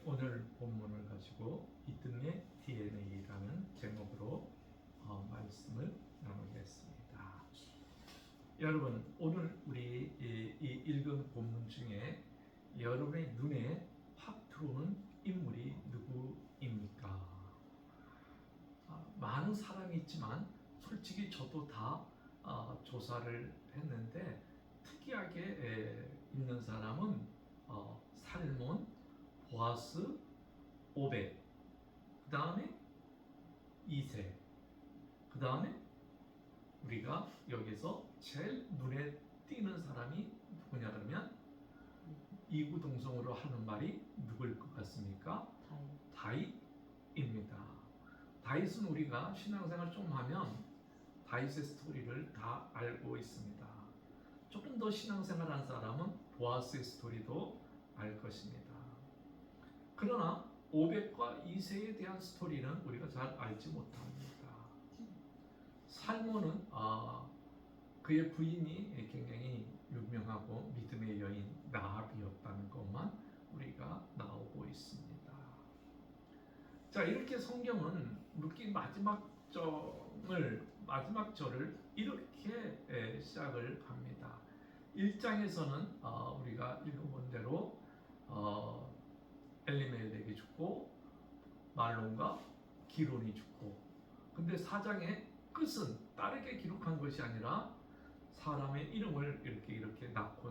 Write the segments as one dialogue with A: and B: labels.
A: 오늘 본문을 가지고 이듬해 DNA라는 제목으로 말씀을 나누겠습니다. 여러분, 오늘 우리 이 읽은 본문 중에 여러분의 눈에 확 들어오는 인물이 누구입니까? 많은 사람이 있지만 솔직히 저도 다 조사를 했는데 특이하게 있는 사람은 살몬, 보아스, 오벳, 그 다음에 이세, 그 다음에 우리가 여기서 제일 눈에 띄는 사람이 누구냐 그러면 이구동성으로 하는 말이 누구일 것 같습니까? 다윗입니다. 다윗은 우리가 신앙생활 좀 하면 다윗의 스토리를 다 알고 있습니다. 조금 더 신앙생활한 사람은 보아스의 스토리도 알 것입니다. 그러나 오벳과 이세에 대한 스토리는 우리가 잘 알지 못합니다. 살몬은 그의 부인이 굉장히 유명하고 믿음의 여인 라합이었다는 것만 우리가 나오고 있습니다. 자, 이렇게 성경은 룻기 마지막 절을 이렇게 시작을 합니다. 1장에서는 우리가 읽어본 대로 엘리멜렉이 죽고 말론과 기론이 죽고, 근데 4장의 끝은 다르게 기록한 것이 아니라 사람의 이름을 이렇게 낳고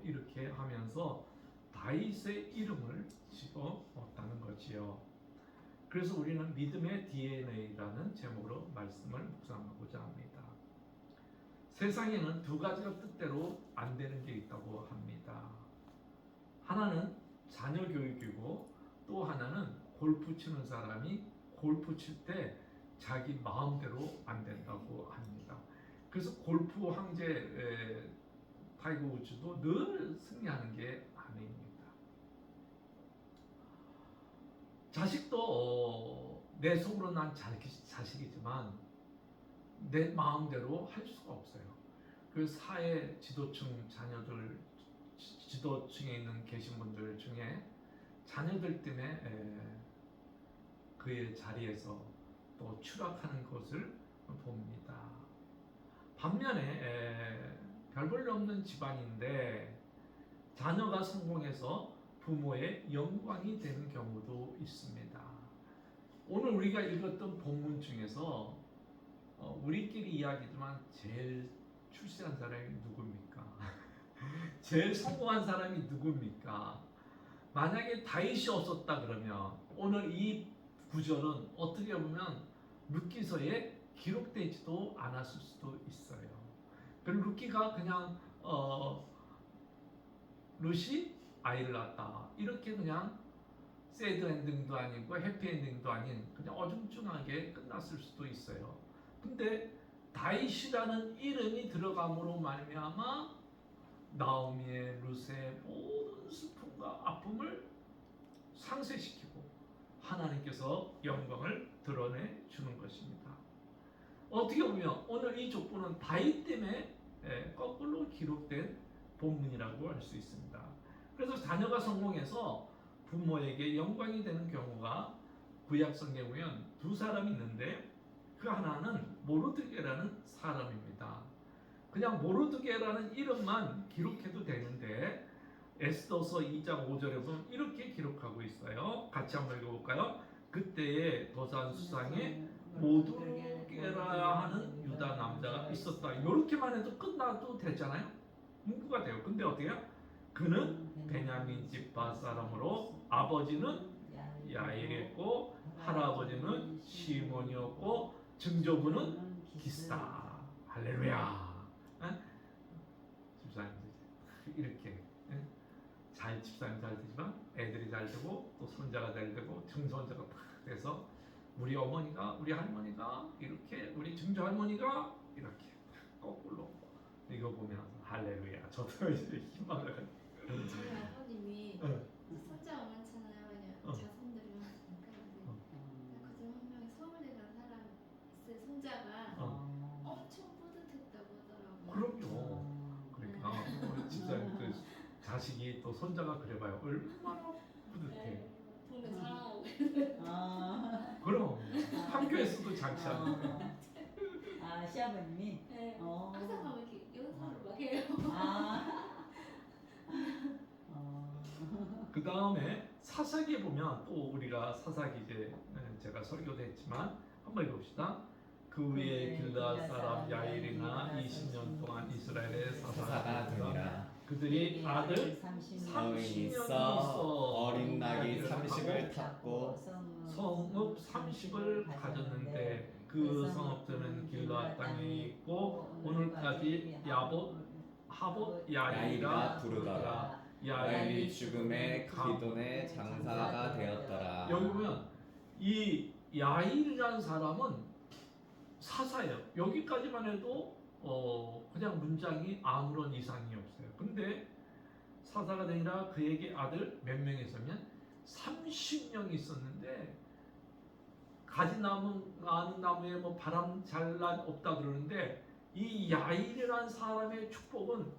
A: 이렇게 하면서 다윗의 이름을 집어넣었다는 거지요. 그래서 우리는 믿음의 DNA라는 제목으로 말씀을 묵상하고자 합니다. 세상에는 두 가지가 뜻대로 안 되는 게 있다고 합니다. 하나는 자녀 교육이고 또 하나는 골프 치는 사람이 골프 칠 때 자기 마음대로 안 된다고 합니다. 그래서 골프 황제 타이거 우즈도 늘 승리하는 게 아닙니다. 자식도 내 속으로 난 자식이지만 내 마음대로 할 수가 없어요. 그 사회 지도층 자녀들, 지도층에 있는 계신 분들 중에 자녀들 때문에 그의 자리에서 또 추락하는 것을 봅니다. 반면에 별 볼 일 없는 집안인데 자녀가 성공해서 부모의 영광이 되는 경우도 있습니다. 오늘 우리가 읽었던 본문 중에서 우리끼리 이야기지만 제일 출세한 사람이 누굽니까? 제일 성공한 사람이 누굽니까? 만약에 다윗이 없었다 그러면 오늘 이 구절은 어떻게 보면 룻기서에 기록되지도 않았을 수도 있어요. 그리고 룻기가 그냥 룻이 아이를 낳았다 이렇게 그냥 새드 엔딩도 아니고 해피 엔딩도 아닌 그냥 어중중하게 끝났을 수도 있어요. 근데 다윗이라는 이름이 들어감으로 말미암아 나오미의 룻의 모든 슬픔과 아픔을 상쇄시키고 하나님께서 영광을 드러내 주는 것입니다. 어떻게 보면 오늘 이 족보는 다윗 때문에 거꾸로 기록된 본문이라고 할 수 있습니다. 그래서 자녀가 성공해서 부모에게 영광이 되는 경우가 구약 성경에 보면 두 사람이 있는데 그 하나는 모르드게라는 사람입니다. 그냥 모르드게라는 이름만 기록해도 되는데 에스더서 2장 5절에 보면 이렇게 기록하고 있어요. 같이 한번 읽어볼까요? 그때에 도산 수상에 모르드게라 하는 유다 남자가 있었다. 이렇게만 해도 끝나도 되잖아요. 문구가 돼요. 근데 어떻게 해요? 그는 베냐민 지파 사람으로 아버지는 야일이었고 할아버지는 시몬이었고 증조부는 기스다. 할렐루야. 집사님 이렇게 집사님 잘 되지만 애들이 잘 되고 또 손자가 잘 되고 증손자가 딱 돼서 우리 어머니가 우리 할머니가 이렇게 우리 증조 할머니가 이렇게 거꾸로 이거 보면 할렐루야. 저도 이제 희망을
B: 저희 아버님이 손자가 많잖아요. 그냥 자손들이 많으니까. 그중 한 명이 서울에 간 사람 있어요. 손자가 엄청 뿌듯했다고 하더라고요.
A: 그럼요. 그러니까 집사님 그 자식이 또 손자가 그래봐요. 얼마나 뿌듯해.
B: 동네 자랑하고
C: 아,
A: 그럼 학교에서도 장치하는데
C: 시아버님이?
B: 네.
C: 어.
B: 항상 가면 이렇게 연습을 막 해요.
C: 아,
A: 그 다음에 사사기에 보면 또 우리가 사사기 이제 제가 설교도 했지만 한번 읽어봅시다. 그 후에 길르앗 사람 야일이나 20년 동안 이스라엘의 사사가 되니라. 그들이 아들 30년이 있어
D: 어린 낙이 30을 탔고
A: 성읍 30을 가졌는데 그 성읍들은 길르앗 땅에 있고 오늘까지 하봇 야일이라 부르더라.
D: 야일이 죽음에 기돈의 장사가 되었더라.
A: 여기 보면 이 야일이라는 사람은 사사예요. 여기까지만 해도 그냥 문장이 아무런 이상이 없어요. 근데 사사가 되니라 그에게 아들 몇 명이 있었냐면 30명이 있었는데 가지 나무 아는 나무에 뭐 바람 잘난 없다 그러는데 이 야일이라는 사람의 축복은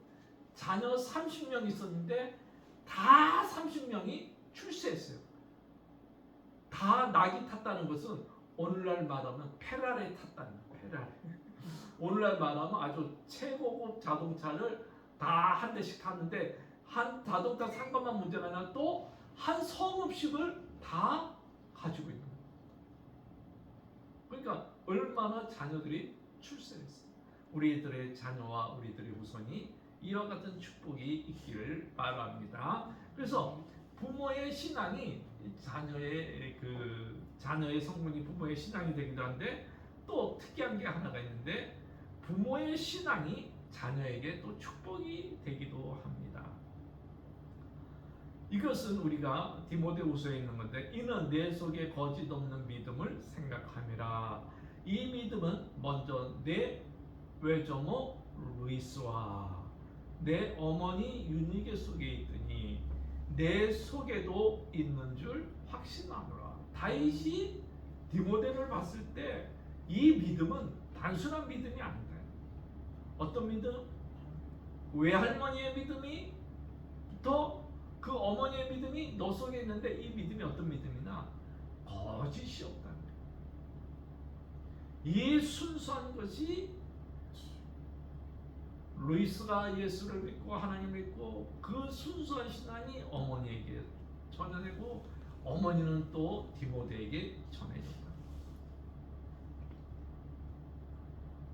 A: 자녀 30명 있었는데 다 30명이 출세했어요. 다 낙이 탔다는 것은 오늘날 말하면 페라리에 탔다는 거예요. 페라리. 오늘날 말하면 아주 최고급 자동차를 다 한 대씩 탔는데 한 자동차 산 것만 문제가 아니라 또 한 성읍씩을 다 가지고 있는 거예요. 그러니까 얼마나 자녀들이 출세했어요. 우리들의 자녀와 우리들의 후손이 이와 같은 축복이 있기를 바랍니다. 그래서 부모의 신앙이 자녀의 성분이 부모의 신앙이 되기도 한데 또 특이한 게 하나가 있는데 부모의 신앙이 자녀에게 또 축복이 되기도 합니다. 이것은 우리가 디모데후서에 있는 건데 이는 내 속에 거짓 없는 믿음을 생각함이라. 이 믿음은 먼저 내 외조모 루이스와 내 어머니 유니게 속에 있더니 내 속에도 있는 줄 확신하노라. 다윗이 디모데를 봤을 때 이 믿음은 단순한 믿음이 아니다. 어떤 믿음? 외할머니의 믿음이부터 그 어머니의 믿음이 너 속에 있는데 이 믿음이 어떤 믿음이나 거짓이 없다는 거예요. 이 순수한 것이 루이스가 예수를 믿고 하나님을 믿고 그 순수한 신앙이 어머니에게 전해되고 어머니는 또 디모데에게 전해졌다.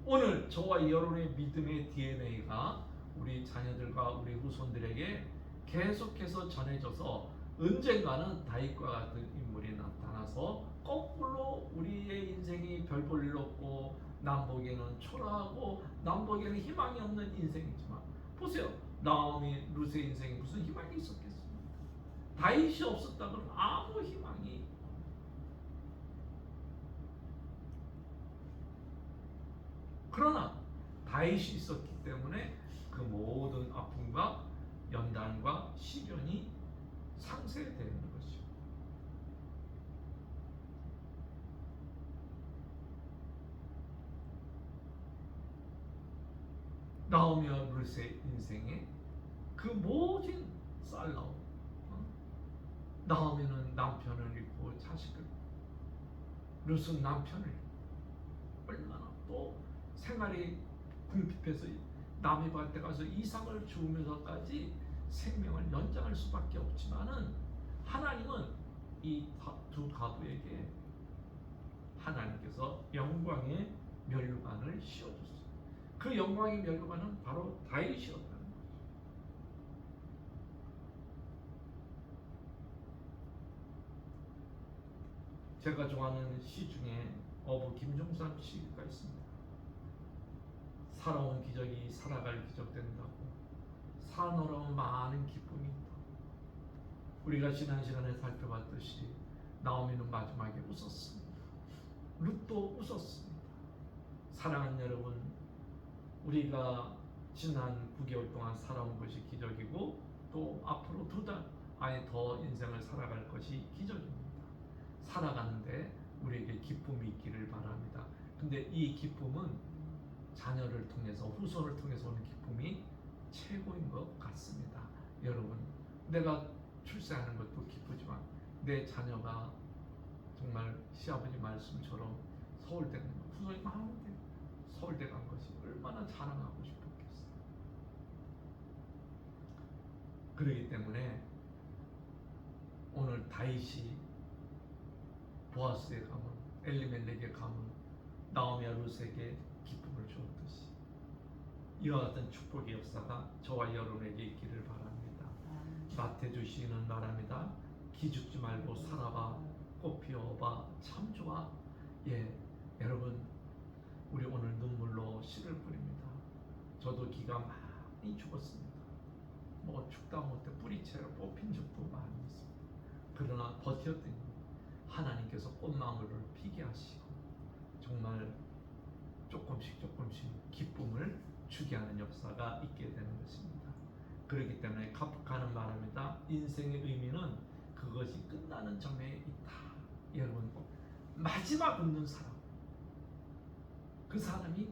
A: 오늘 저와 여러분의 믿음의 DNA가 우리 자녀들과 우리 후손들에게 계속해서 전해져서 언젠가는 다윗과 같은 인물이 나타나서 거꾸로 우리의 인생이 별 볼 일 없고 남보기에는 초라하고 남보기에는 희망이 없는 인생이지만 보세요. 나오미 룻의 인생에 무슨 희망이 있었겠습니까? 다윗이 없었다면 아무 희망이. 그러나 다윗이 있었기 때문에 그 모든 아픔과 연단과 시련이 상쇄되는 것이죠. 나오미와 룻의 인생에 그 모든 싸움. 나오미는 남편을 잃고 자식을, 룻은 남편을 잃고 얼마나 또 생활이 궁핍해서 남의 밭에 가서 이삭을 주우면서까지 생명을 연장할 수밖에 없지만은 하나님은 이 두 가부에게 하나님께서 영광의 면류관을 씌워줬어요. 그 영광의 면류관은 바로 다윗이었다는 거죠. 제가 좋아하는 시 중에 어부 김종삼 시가 있습니다. 살아온 기적이 살아갈 기적 된다고 사노라운 많은 기쁨이 있다. 우리가 지난 시간에 살펴봤듯이 나오미는 마지막에 웃었습니다. 룻도 웃었습니다. 사랑하는 여러분, 우리가 지난 9개월 동안 살아온 것이 기적이고 또 앞으로 2달 안에 더 인생을 살아갈 것이 기적입니다. 살아가는데 우리에게 기쁨이 있기를 바랍니다. 근데 이 기쁨은 자녀를 통해서 후손을 통해서 오는 기쁨이 최고인 것 같습니다. 여러분, 내가 출세하는 것도 기쁘지만 내 자녀가 정말 시아버지 말씀처럼 서울대 간 거, 후손이 많은데 서울대 간 것이 얼마나 자랑하고 싶었겠어요. 그렇기 때문에 오늘 다윗이 보아스의 가문, 엘리멜렉의 가문, 나오미와 룻에게 기쁨을 주었듯이 이와 같은 축복의 역사가 저와 여러분에게 있기를 바랍니다. 나태주 시인은 말합니다. 기죽지 말고 살아봐, 꽃 피워봐, 참 좋아. 예, 여러분 우리 오늘 눈물로 씨를 뿌립니다. 저도 기가 많이 죽었습니다. 뭐 죽다 못해 뿌리채로 뽑힌 적도 많이 있습니다. 그러나 버텼더니 하나님께서 꽃망울을 피게 하시고 정말 조금씩 기쁨을 주게 하는 역사가 있게 되는 것입니다. 그렇기 때문에 카프카는 말합니다. 인생의 의미는 그것이 끝나는 점에 있다. 여러분 마지막 웃는 사람, 그 사람이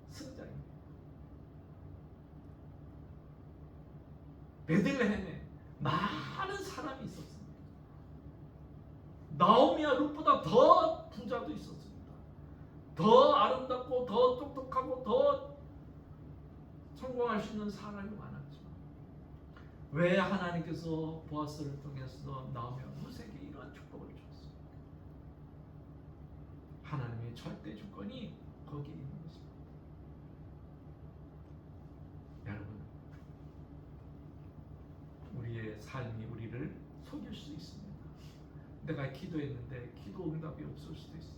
A: 승자입니다. 베들레헴에 많은 사람이 있었습니다. 나오미와 룻보다 더 부자도 있었습니다. 더 아름답고 더 똑똑하고 더 성공할 수 있는 사람이 많았지만 왜 하나님께서 보아스를 통해서 나오미와 룻에게 이러한 축복을 주었습니까? 하나님의 절대 주권이 거기에 있는 것입니다. 여러분, 우리의 삶이 우리를 속일 수 있습니다. 내가 기도했는데 기도 응답이 없을 수도 있어요.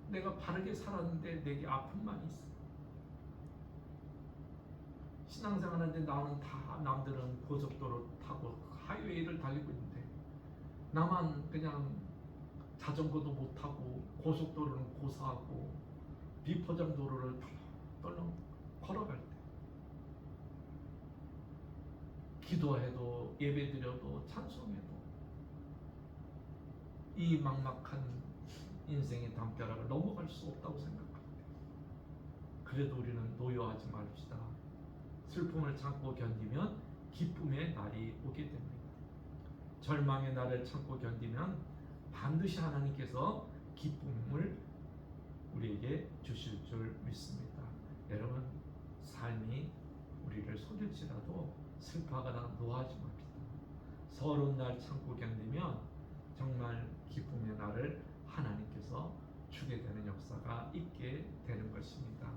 A: 내가 바르게 살았는데 내게 아픔만 있어. 신앙생활하는데 나는 다 남들은 고속도로 타고 하이웨이를 달리고 있는데 나만 그냥 자전거도 못 타고 고속도로는 고사하고 비포장 도로를 떨렁 걸어갈 때 기도해도 예배드려도 찬송해도 이 막막한 인생의 담벼락을 넘어갈 수 없다고 생각합니다. 그래도 우리는 노여하지 맙시다. 슬픔을 참고 견디면 기쁨의 날이 오게 됩니다. 절망의 날을 참고 견디면 반드시 하나님께서 기쁨을 우리에게 주실 줄 믿습니다. 여러분, 삶이 우리를 속일지라도 슬퍼하거나 노하지 맙시다. 서러운 날 참고 견디면 정말 기쁨의 날을 하나님께서 주게 되는 역사가 있게 되는 것입니다.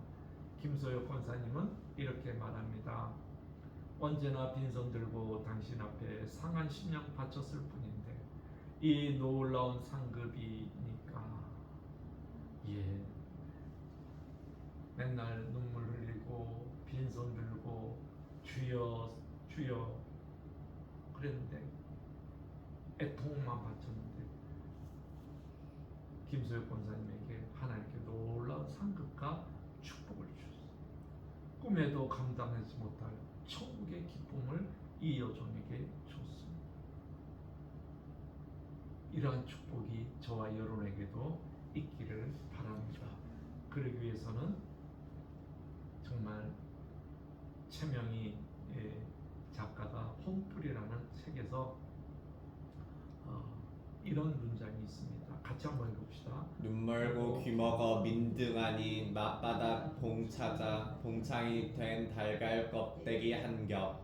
A: 김소혁 권사님은 이렇게 말합니다. 언제나 빈손 들고 당신 앞에 상한 심령 바쳤을 뿐인데 이 놀라운 상급이니까 예 맨날 눈물 흘리고 빈손 들고 주여 주여 그랬는데 애통만 바쳤는데 김소혁 권사님에게 하나님께 놀라운 상급과 축복을 주셨어요. 꿈에도 감당하지 못할 천국의 기쁨을 이 여종에게 줬습니다. 이러한 축복이 저와 여러분에게도 있기를 바랍니다. 그러기 위해서는 정말 최명희 작가가 홈불이라는 책에서 이런 문장이 있습니다. 같이 한번 읽읍시다.
D: 눈 멀고 귀 먹어 민등하니 맞바닥 봉 찾아 봉창이 된 달걀 껍데기 한 겹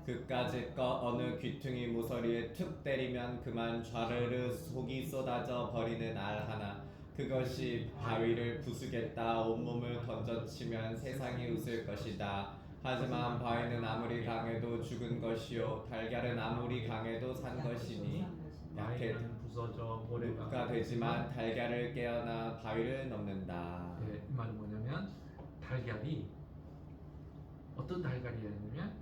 D: 그까짓 거 어느 귀퉁이 모서리에 툭 때리면 그만 좌르르 속이 쏟아져 버리는 알 하나 그것이 바위를 부수겠다 온몸을 던져치면 세상이 웃을 것이다. 하지만 바위는 아무리 강해도 죽은 것이요 달걀은 아무리 강해도 산 것이니
A: 바위는 부서져 모래가
D: 되지만 달걀을 깨어나 바위를 넘는다.
A: 이 말은 뭐냐면 달걀이 어떤 달걀이냐면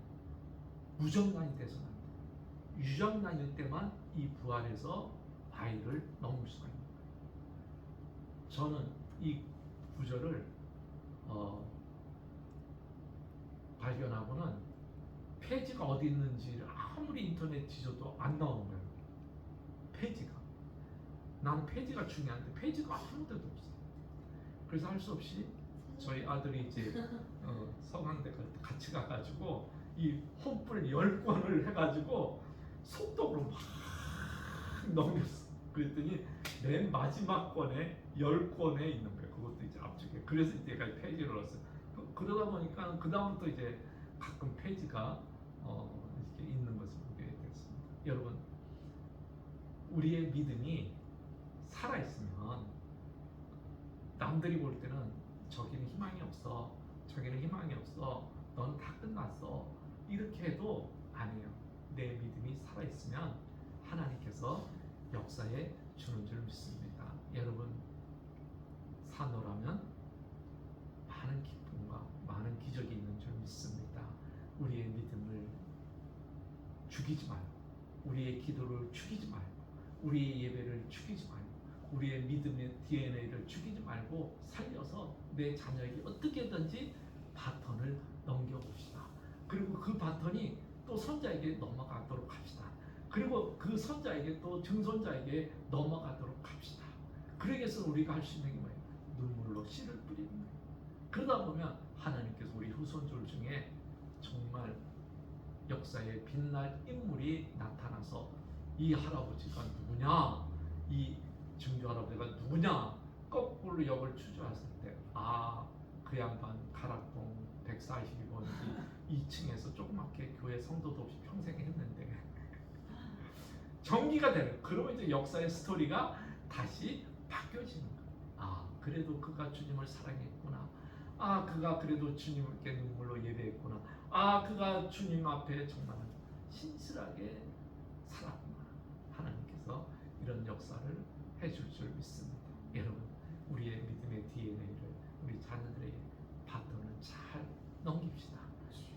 A: 무정란이 돼서는 안 돼요. 유정란일 때만 이 부활해서 바위를 넘을 수가 있는 거예요. 저는 이 구절을 발견하고는 폐지가 어디 있는지를 아무리 인터넷 뒤져도 안 나오는 거예요. 폐지가. 나는 폐지가 중요한데 폐지가 아무 데도 없어요. 그래서 할 수 없이 저희 아들이 이제 서강대 갈 때 같이 가가지고 이 홈불 10권을 해가지고 속독으로 막 딱 넘겼어. 그랬더니 맨 마지막 권에 10권에 있는 거예요. 그것도 이제 앞쪽에. 그래서 이때까지 페이지를 넣었어요. 그러다 보니까 그 다음부터 이제 가끔 페이지가 이렇게 있는 것을 보게 됐습니다. 여러분, 우리의 믿음이 살아 있으면 남들이 볼 때는 저기는 희망이 없어, 저기는 희망이 없어, 넌 다 끝났어, 이렇게 해도 아니에요. 내 믿음이 살아 있으면 하나님께서 역사에 주는 줄 믿습니다. 여러분, 산호라면 많은 기쁨과 많은 기적이 있는 줄 믿습니다. 우리의 믿음을 죽이지 말고, 우리의 기도를 죽이지 말고, 우리의 예배를 죽이지 말고, 우리의 믿음의 DNA를 죽이지 말고 살려서 내 자녀에게 어떻게든지 바톤을 넘겨봅시다. 그리고 그 바톤이 또 손자에게 넘어가도록 합시다. 그리고 그 손자에게 또 증손자에게 넘어가도록 합시다. 그러기 위해서 우리가 할 수 있는 게 뭐예요? 눈물로 씨를 뿌리는 거예요. 그러다 보면 하나님께서 우리 후손들 중에 정말 역사에 빛날 인물이 나타나서 이 할아버지가 누구냐, 이 증조 할아버지가 누구냐, 거꾸로 역을 추적했을 때, 아, 그 양반 가락동 142번 2층에서 조그맣게 교회 성도도 없이 평생 했는데 전기가 되는, 그러면 이제 역사의 스토리가 다시 바뀌어지는 거예요. 아, 그래도 그가 주님을 사랑했구나. 아, 그가 그래도 주님께 눈물로 예배했구나. 아, 그가 주님 앞에 정말 신실하게 살았구나. 하나님께서 이런 역사를 해줄 줄 믿습니다. 여러분, 우리의 믿음의 DNA를 우리 자녀들에게 바톤을 잘 넘깁시다.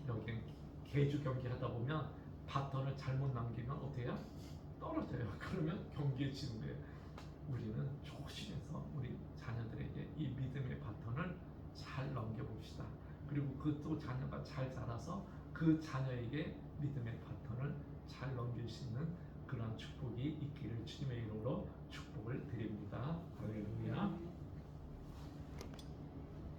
A: 여기 개주 경기 하다 보면 바톤을 잘못 남기면 어떻게 해요? 떨어져요. 그러면 경기에 지는 거예요. 우리는 조심해서 우리 자녀들에게 이 믿음의 바톤을 잘 넘겨봅시다. 그리고 그 또 자녀가 잘 자라서 그 자녀에게 믿음의 바톤을 잘 넘길 수 있는 그러한 축복